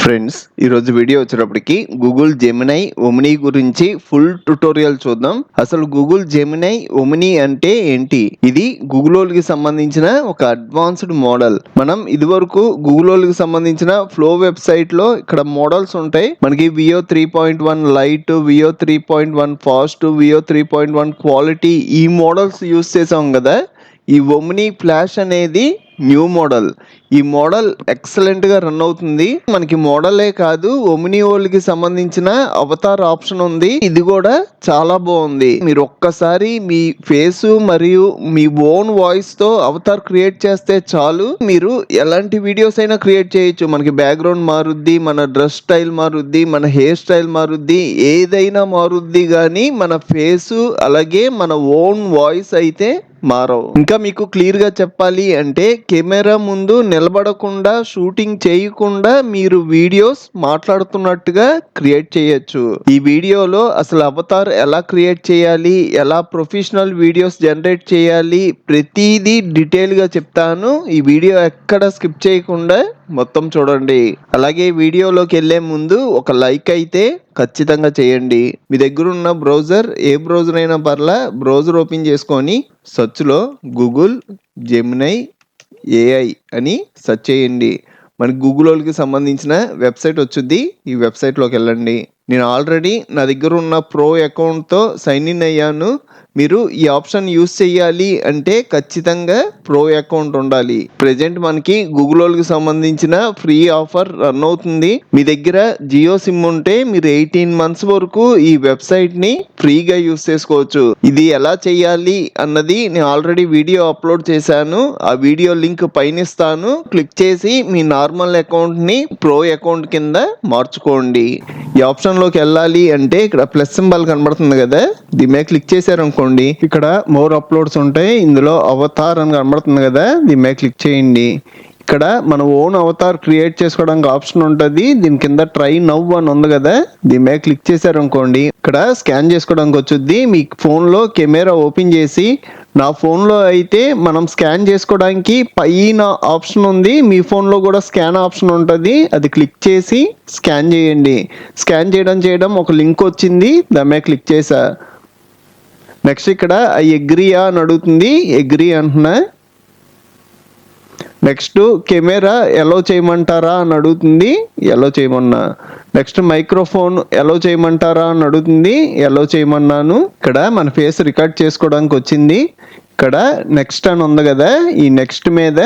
Friends, ఈరోజు video వచ్చేటప్పటికి Google Gemini ఒమిని గురించి ఫుల్ ట్యుటోరియల్ చూద్దాం. అసలు గూగుల్ జెమినై ఒమిని అంటే ఏంటి? ఇది గూగుల్కి సంబంధించిన ఒక అడ్వాన్స్డ్ మోడల్. మనం ఇదివరకు గూగుల్కి సంబంధించిన ఫ్లో వెబ్సైట్ లో ఇక్కడ మోడల్స్ ఉంటాయి. మనకి Veo 3.1 light, Veo 3.1 fast, Veo 3.1 quality, ఈ మోడల్స్ యూస్ చేసాం కదా. ఈ ఒమిని ఫ్లాష్ అనేది న్యూ మోడల్. ఈ మోడల్ ఎక్సలెంట్ గా రన్ అవుతుంది. మనకి మోడలే కాదు, ఒమిని వాళ్ళకి సంబంధించిన అవతార్ ఆప్షన్ ఉంది. ఇది కూడా చాలా బాగుంది. మీరు ఒక్కసారి మీ ఫేస్ మరియు మీ ఓన్ వాయిస్ తో అవతార్ క్రియేట్ చేస్తే చాలు, మీరు ఎలాంటి వీడియోస్ అయినా క్రియేట్ చేయొచ్చు. మనకి బ్యాక్గ్రౌండ్ మారుద్ది, మన డ్రెస్ స్టైల్ మారుద్ది, మన హెయిర్ స్టైల్ మారుద్ది, ఏదైనా మారుద్ది. కానీ మన ఫేస్ అలాగే మన ఓన్ వాయిస్ అయితే మారవు. ఇంకా మీకు క్లియర్ గా చెప్పాలి అంటే కెమెరా ముందు నిలబడకుండా, షూటింగ్ చేయకుండా మీరు వీడియోస్ మాట్లాడుతున్నట్టుగా క్రియేట్ చేయొచ్చు. ఈ వీడియోలో అసలు అవతార్ ఎలా క్రియేట్ చేయాలి, ఎలా ప్రొఫెషనల్ వీడియోస్ జనరేట్ చేయాలి, ప్రతిదీ డీటెయిల్ గా చెప్తాను. ఈ వీడియో ఎక్కడ స్కిప్ చేయకుండా మొత్తం చూడండి. అలాగే వీడియోలోకి వెళ్ళే ముందు ఒక లైక్ అయితే ఖచ్చితంగా చేయండి. మీ దగ్గర ఉన్న బ్రౌజర్, ఏ బ్రౌజర్ అయినా పర్లా, బ్రౌజర్ ఓపెన్ చేసుకొని సెర్చ్ లో గూగుల్ జెమినై ఏఐ అని సెర్చ్ చేయండి. మనకి గూగుల్ వాళ్ళకి సంబంధించిన వెబ్సైట్ వచ్చింది. ఈ వెబ్సైట్లోకి వెళ్ళండి. నేను ఆల్రెడీ నా దగ్గర ఉన్న ప్రో అకౌంట్తో సైన్ ఇన్ అయ్యాను. మీరు ఈ ఆప్షన్ యూస్ చేయాలి అంటే ఖచ్చితంగా ప్రో అకౌంట్ ఉండాలి. ప్రెజెంట్ మనకి గూగుల్ వాళ్ళకి సంబంధించిన ఫ్రీ ఆఫర్ రన్ అవుతుంది. మీ దగ్గర జియో సిమ్ ఉంటే మీరు 18 months వరకు ఈ వెబ్సైట్ ని ఫ్రీగా యూస్ చేసుకోవచ్చు. ఇది ఎలా చేయాలి అన్నది నేను ఆల్రెడీ వీడియో అప్లోడ్ చేశాను. ఆ వీడియో లింక్ పైన ఇస్తాను. క్లిక్ చేసి మీ నార్మల్ అకౌంట్ ని ప్రో అకౌంట్ కింద మార్చుకోండి. ఈ ఆప్షన్ లోకి వెళ్ళాలి అంటే ఇక్కడ ప్లస్ సింబల్ కనబడుతుంది కదా, దీని మీద క్లిక్ చేశారు అనుకోండి, ఇక్కడ మోర్ అప్లోడ్స్ ఉంటాయి. ఇందులో అవతార్ అని కనబడుతుంది కదా, దీని మీద క్లిక్ చేయండి. ఇక్కడ మన ఓన్ అవతార్ క్రియేట్ చేసుకోవడానికి ఆప్షన్ ఉంటుంది. దీని కింద ట్రై నవ్ అని ఉంది కదా, దీని మీద క్లిక్ చేశారు అనుకోండి, ఇక్కడ స్కాన్ చేసుకోవడానికి వచ్చుద్ది. మీ ఫోన్లో కెమెరా ఓపెన్ చేసి, నా ఫోన్లో అయితే మనం స్కాన్ చేసుకోవడానికి పైన ఆప్షన్ ఉంది, మీ ఫోన్లో కూడా స్కాన్ ఆప్షన్ ఉంటుంది. అది క్లిక్ చేసి స్కాన్ చేయండి. స్కాన్ చేయడం ఒక లింక్ వచ్చింది, దాని మీద క్లిక్ చేసా. నెక్స్ట్ ఇక్కడ ఎగ్రీయా అని అడుగుతుంది, ఎగ్రీ అంటున్నా. నెక్స్ట్ కెమెరా ఎలో చేయమంటారా అని అడుగుతుంది, ఎలో చేయమన్నా. నెక్స్ట్ మైక్రోఫోన్ ఎలో చేయమంటారా అని అడుగుతుంది, ఎలో చేయమన్నాను. ఇక్కడ మన ఫేస్ రికార్డ్ చేసుకోవడానికి వచ్చింది. ఇక్కడ నెక్స్ట్ అని ఉంది కదా, ఈ నెక్స్ట్ మీద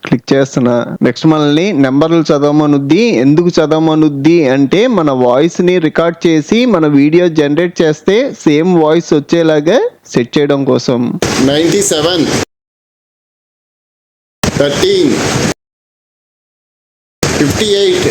క్లిక్ చేస్తున్నా. నెక్స్ట్ మనల్ని నెంబర్లు చదవమనుద్ది. ఎందుకు చదవమనుద్ది అంటే మన వాయిస్ ని రికార్డ్ చేసి మన వీడియో జనరేట్ చేస్తే సేమ్ వాయిస్ వచ్చేలాగా సెట్ చేయడం కోసం. 97 13 58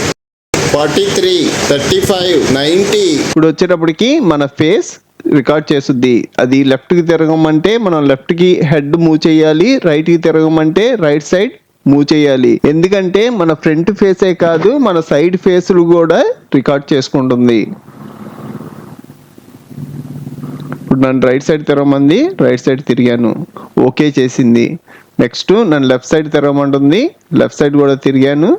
43 35 90. ఇప్పుడు వచ్చేటప్పటికి మన ఫేస్ రికార్డ్ చేస్తుంది. అది లెఫ్ట్ కి తిరగమంటే మనం లెఫ్ట్ కి హెడ్ మూవ్ చేయాలి, రైట్ కి తిరగమంటే రైట్ సైడ్ మూవ్ చేయాలి. ఎందుకంటే మన ఫ్రంట్ ఫేసే కాదు, మన సైడ్ ఫేస్లు కూడా రికార్డ్ చేసుకుంటుంది. ఇప్పుడు నన్ను రైట్ సైడ్ తిరగమంది, రైట్ సైడ్ తిరిగాను, ఓకే చేసింది. నెక్స్ట్ నన్ను లెఫ్ట్ సైడ్ తిరగమంటుంది, లెఫ్ట్ సైడ్ కూడా తిరిగాను,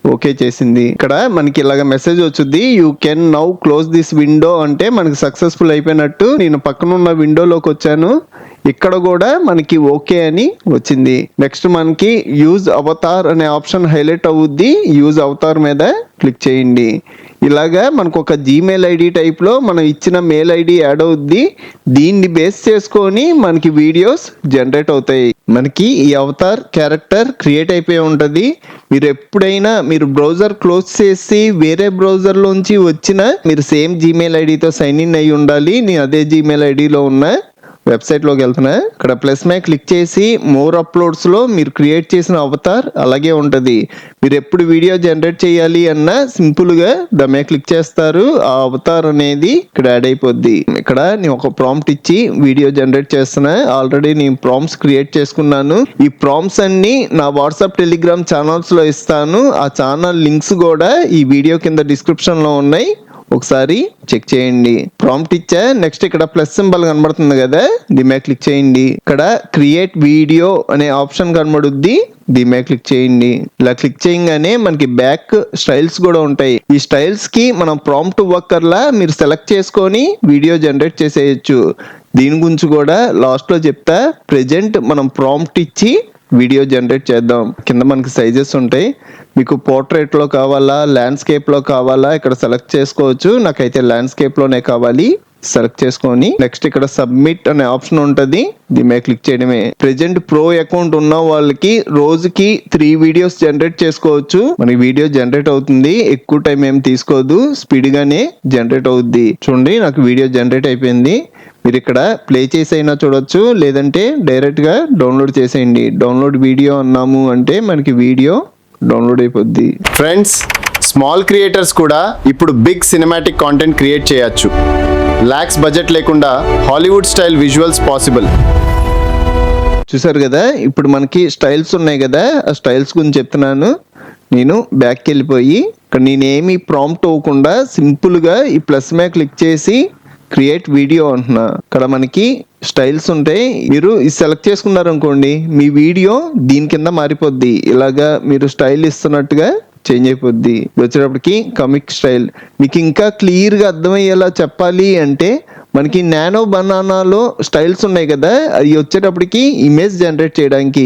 ఓకే చేసింది. ఇక్కడ మనకి ఇలాగ మెసేజ్ వచ్చింది, you can now close this window అంటే మనకి సక్సెస్ఫుల్ అయిపోయినట్టు. నేను పక్కన ఉన్న విండోలోకి వచ్చాను, ఇక్కడ కూడా మనకి ఓకే అని వచ్చింది. నెక్స్ట్ మనకి యూజ్ అవతార్ అనే ఆప్షన్ హైలైట్ అవుద్ది. యూజ్ అవతార్ మీద క్లిక్ చేయండి. ఇలాగా మనకు ఒక జీమెయిల్ ఐడి టైప్ లో మనం ఇచ్చిన మెయిల్ ఐడి యాడ్ అవుద్ది. దీన్ని బేస్ చేసుకొని మనకి వీడియోస్ జనరేట్ అవుతాయి. మనకి ఈ అవతార్ క్యారెక్టర్ క్రియేట్ అయిపోయి ఉంటుంది. మీరు ఎప్పుడైనా మీరు బ్రౌజర్ క్లోజ్ చేసి వేరే బ్రౌజర్ లోంచి వచ్చిన మీరు సేమ్ జీమెయిల్ ఐడితో సైన్ ఇన్ అయి ఉండాలి. నేను అదే జీమెయిల్ ఐడిలో ఉన్నా. వెబ్సైట్లోకి వెళ్తున్నా, ఇక్కడ ప్లస్ మీద క్లిక్ చేసి మోర్ అప్లోడ్స్లో మీరు క్రియేట్ చేసిన అవతార్ అలాగే ఉంటుంది. మీరు ఎప్పుడు వీడియో జనరేట్ చేయాలి అన్నా సింపుల్గా దాని మీద క్లిక్ చేస్తారు, ఆ అవతార్ అనేది ఇక్కడ యాడ్ అయిపోద్ది. ఇక్కడ నేను ఒక ప్రాంప్ట్ ఇచ్చి వీడియో జనరేట్ చేస్తున్నా. ఆల్రెడీ నేను ప్రాంప్ట్స్ క్రియేట్ చేసుకున్నాను. ఈ ప్రాంప్ట్స్ అన్ని నా వాట్సాప్, టెలిగ్రామ్ ఛానల్స్లో ఇస్తాను. ఆ ఛానల్ లింక్స్ కూడా ఈ వీడియో కింద డిస్క్రిప్షన్లో ఉన్నాయి. ఒకసారి చెక్ చేయండి. ప్రాంప్ట్ ఇచ్చా, నెక్స్ట్ ఇక్కడ ప్లస్ సింబల్ కనబడుతుంది కదా, దీని మీద క్లిక్ చేయండి. ఇక్కడ క్రియేట్ వీడియో అనే ఆప్షన్ కనబడుద్ది, దీని మీద క్లిక్ చేయండి. ఇలా క్లిక్ చేయగానే మనకి బ్యాక్ స్టైల్స్ కూడా ఉంటాయి. ఈ స్టైల్స్ కి మనం ప్రాంప్ట్ ఇవ్వక్కర్లా, మీరు సెలెక్ట్ చేసుకొని వీడియో జనరేట్ చేసేయచ్చు. దీని గురించి కూడా లాస్ట్ లో చెప్తా. ప్రెజెంట్ మనం ప్రాంప్ట్ ఇచ్చి వీడియో జనరేట్ చేద్దాం. కింద మనకి సైజెస్ ఉంటాయి. మీకు పోర్ట్రేట్ లో కావాలా, ల్యాండ్స్కేప్ లో కావాలా, ఇక్కడ సెలెక్ట్ చేసుకోవచ్చు. నాకైతే ల్యాండ్స్కేప్ లోనే కావాలి, సెలెక్ట్ చేసుకొని నెక్స్ట్ ఇక్కడ సబ్మిట్ అనే ఆప్షన్ ఉంటుంది, దీని మీద క్లిక్ చేయడమే. ప్రెజెంట్ ప్రో అకౌంట్ ఉన్న వాళ్ళకి రోజుకి 3 వీడియోస్ జనరేట్ చేసుకోవచ్చు. మనకి వీడియో జనరేట్ అవుతుంది, ఎక్కువ టైం ఏం తీసుకోదు, స్పీడ్ గానే జనరేట్ అవుద్ది. చూడండి నాకు వీడియో జనరేట్ అయిపోయింది. మీరు ఇక్కడ ప్లే చేసి అయినా చూడొచ్చు, లేదంటే డైరెక్ట్ గా డౌన్లోడ్ చేసేయండి. డౌన్లోడ్ వీడియో అన్నాము అంటే మనకి వీడియో డౌన్లోడ్ అయిపోద్ది. ఫ్రెండ్స్, స్మాల్ క్రియేటర్స్ కూడా ఇప్పుడు బిగ్ సినిమాటిక్ కాంటెంట్ క్రియేట్ చేయొచ్చు. లాక్స్ బడ్జెట్ లేకుండా హాలీవుడ్ స్టైల్ విజువల్స్ పాసిబుల్. చూసారు కదా, ఇప్పుడు మనకి స్టైల్స్ ఉన్నాయి కదా, ఆ స్టైల్స్ గురించి చెప్తున్నాను. నేను బ్యాక్కి వెళ్ళిపోయి ఇక్కడ నేనేమి ప్రాంప్ట్ అవ్వకుండా సింపుల్గా ఈ ప్లస్ మీద క్లిక్ చేసి క్రియేట్ వీడియో అంటున్నా. ఇక్కడ మనకి స్టైల్స్ ఉంటాయి, మీరు ఇది సెలెక్ట్ చేసుకున్నారు అనుకోండి, మీ వీడియో దీని కింద మారిపోద్ది. ఇలాగా మీరు స్టైల్ ఇస్తున్నట్టుగా చేంజ్ అయిపోద్ది. వచ్చేటప్పటికి కమిక్ స్టైల్. మీకు ఇంకా క్లియర్గా అర్థమయ్యేలా చెప్పాలి అంటే మనకి నానో బనానాలో స్టైల్స్ ఉన్నాయి కదా, అవి వచ్చేటప్పటికి ఇమేజ్ జనరేట్ చేయడానికి,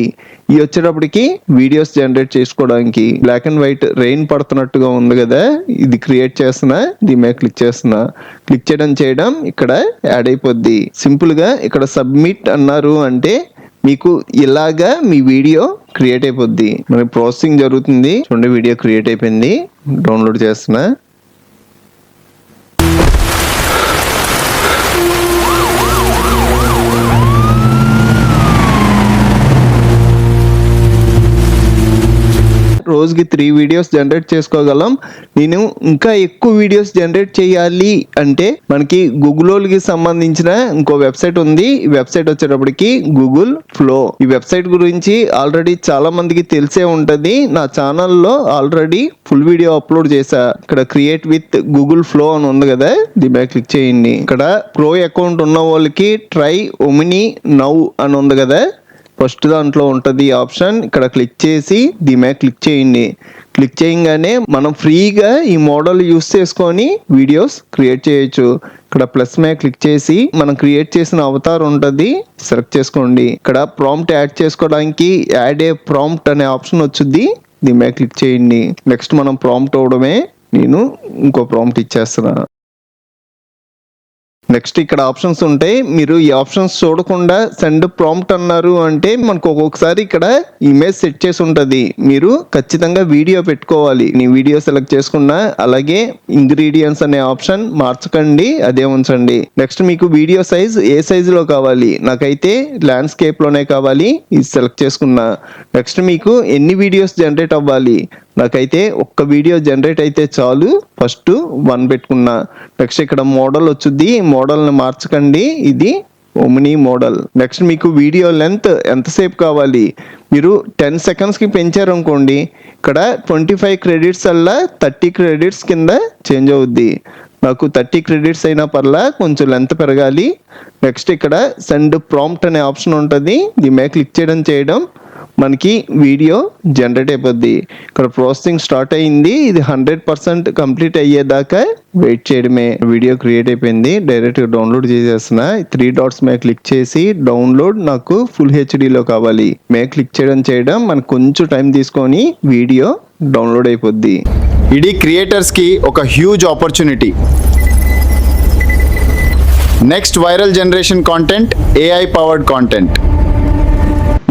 ఇవి వచ్చేటప్పటికి వీడియోస్ జనరేట్ చేసుకోవడానికి. బ్లాక్ అండ్ వైట్ రెయిన్ పడుతున్నట్టుగా ఉంది కదా, ఇది క్రియేట్ చేస్తున్నా, దీని మీద క్లిక్ చేస్తున్నా. క్లిక్ చేయడం ఇక్కడ యాడ్ అయిపోద్ది. సింపుల్ గా ఇక్కడ సబ్మిట్ అన్నారు అంటే మీకు ఇలాగా మీ వీడియో క్రియేట్ అయిపోద్ది. మనకి ప్రాసెసింగ్ జరుగుతుంది. చూడండి వీడియో క్రియేట్ అయిపోయింది, డౌన్లోడ్ చేస్తున్నా. రోజుకి 3 వీడియోస్ జనరేట్ చేసుకోగలం. నేను ఇంకా ఎక్కువ వీడియోస్ జనరేట్ చేయాలి అంటే మనకి గూగుల్కి సంబంధించిన ఇంకో వెబ్సైట్ ఉంది. ఈ వెబ్సైట్ వచ్చేటప్పటికి గూగుల్ ఫ్లో. ఈ వెబ్సైట్ గురించి ఆల్రెడీ చాలా మందికి తెలిసే ఉంటది. నా ఛానల్లో ఆల్రెడీ ఫుల్ వీడియో అప్లోడ్ చేశా. ఇక్కడ క్రియేట్ విత్ గూగుల్ ఫ్లో అని ఉంది కదా, దీని మీద క్లిక్ చేయండి. ఇక్కడ ప్రో అకౌంట్ ఉన్న వాళ్ళకి ట్రై ఒమిని నౌ అని ఉంది కదా, ఫస్ట్ దాంట్లో ఉంటుంది ఆప్షన్. ఇక్కడ క్లిక్ చేసి దీని మీద క్లిక్ చేయండి. క్లిక్ చేయగానే మనం ఫ్రీగా ఈ మోడల్ యూస్ చేసుకొని వీడియోస్ క్రియేట్ చేయొచ్చు. ఇక్కడ ప్లస్ మీద క్లిక్ చేసి మనం క్రియేట్ చేసిన అవతార్ ఉంటుంది, సెలెక్ట్ చేసుకోండి. ఇక్కడ ప్రాంప్ట్ యాడ్ చేసుకోవడానికి యాడ్ ఏ ప్రాంప్ట్ అనే ఆప్షన్ వచ్చింది, దీని మీద క్లిక్ చేయండి. నెక్స్ట్ మనం ప్రాంప్ట్ అవడమే. నేను ఇంకో ప్రాంప్ట్ ఇచ్చేస్తున్నా. నెక్స్ట్ ఇక్కడ ఆప్షన్స్ ఉంటాయి. మీరు ఈ ఆప్షన్స్ చూడకుండా సెండ్ ప్రాంప్ట్ అన్నారు అంటే మనకు ఒక్కొక్కసారి ఇక్కడ ఇమేజ్ సెట్ చేసి ఉంటుంది. మీరు ఖచ్చితంగా వీడియో పెట్టుకోవాలి. నీ వీడియో సెలెక్ట్ చేసుకున్నా. అలాగే ఇంగ్రీడియంట్స్ అనే ఆప్షన్ మార్చకండి, అదే ఉంచండి. నెక్స్ట్ మీకు వీడియో సైజ్ ఏ సైజులో కావాలి, నాకైతే ల్యాండ్స్కేప్ లోనే కావాలి, ఇది సెలెక్ట్ చేసుకున్నా. నెక్స్ట్ మీకు ఎన్ని వీడియోస్ జనరేట్ అవ్వాలి, నాకైతే ఒక్క వీడియో జనరేట్ అయితే చాలు, ఫస్ట్ 1 పెట్టుకున్నా. నెక్స్ట్ ఇక్కడ మోడల్ వచ్చుద్ది, మోడల్ని మార్చకండి, ఇది ఒమిని మోడల్. నెక్స్ట్ మీకు వీడియో లెంత్ ఎంతసేపు కావాలి, మీరు 10 సెకండ్స్కి పెంచారు అనుకోండి, ఇక్కడ 25 క్రెడిట్స్ అలా 30 క్రెడిట్స్ కింద చేంజ్ అవుద్ది. నాకు 30 క్రెడిట్స్ అయినా పర్లా, కొంచెం లెంత్ పెరగాలి. నెక్స్ట్ ఇక్కడ సెండ్ ప్రాంప్ట్ అనే ఆప్షన్ ఉంటుంది, దీని మీద క్లిక్ చేయడం మనకి వీడియో జనరేట్ అయిపోద్ది. ఇక్కడ ప్రాసెసింగ్ స్టార్ట్ అయ్యింది. ఇది 100% కంప్లీట్ అయ్యేదాకా వెయిట్ చేయడమే. వీడియో క్రియేట్ అయిపోయింది, డైరెక్ట్గా డౌన్లోడ్ చేసేస్తున్నా. 3 డాట్స్ మీద క్లిక్ చేసి డౌన్లోడ్, నాకు ఫుల్ హెచ్డిలో కావాలి. మీద క్లిక్ చేయడం మనకు కొంచెం టైం తీసుకొని వీడియో డౌన్లోడ్ అయిపోద్ది. ఇది క్రియేటర్స్కి ఒక huge opportunity. Next viral generation content, AI powered content.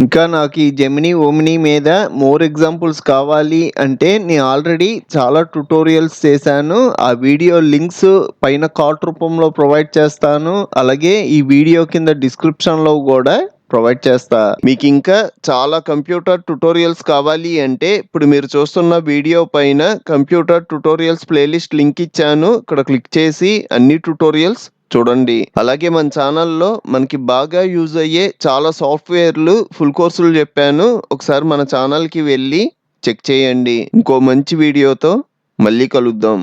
ఇంకా నాకు ఈ జెమిని ఓమిని మీద మోర్ ఎగ్జాంపుల్స్ కావాలి అంటే నేను ఆల్రెడీ చాలా ట్యుటోరియల్స్ చేశాను. ఆ వీడియో లింక్స్ పైన కార్డ్ రూపంలో ప్రొవైడ్ చేస్తాను. అలాగే ఈ వీడియో కింద డిస్క్రిప్షన్లో కూడా ప్రొవైడ్ చేస్తా. మీకు ఇంకా చాలా కంప్యూటర్ ట్యుటోరియల్స్ కావాలి అంటే ఇప్పుడు మీరు చూస్తున్న వీడియో పైన కంప్యూటర్ ట్యుటోరియల్స్ ప్లేలిస్ట్ లింక్ ఇచ్చాను. ఇక్కడ క్లిక్ చేసి అన్ని ట్యుటోరియల్స్ చూడండి. అలాగే మన ఛానల్లో మనకి బాగా యూజ్ అయ్యే చాలా సాఫ్ట్వేర్లు ఫుల్ కోర్సులు చెప్పాను, ఒకసారి మన ఛానల్కి వెళ్ళి చెక్ చేయండి. ఇంకో మంచి వీడియోతో మళ్ళీ కలుద్దాం.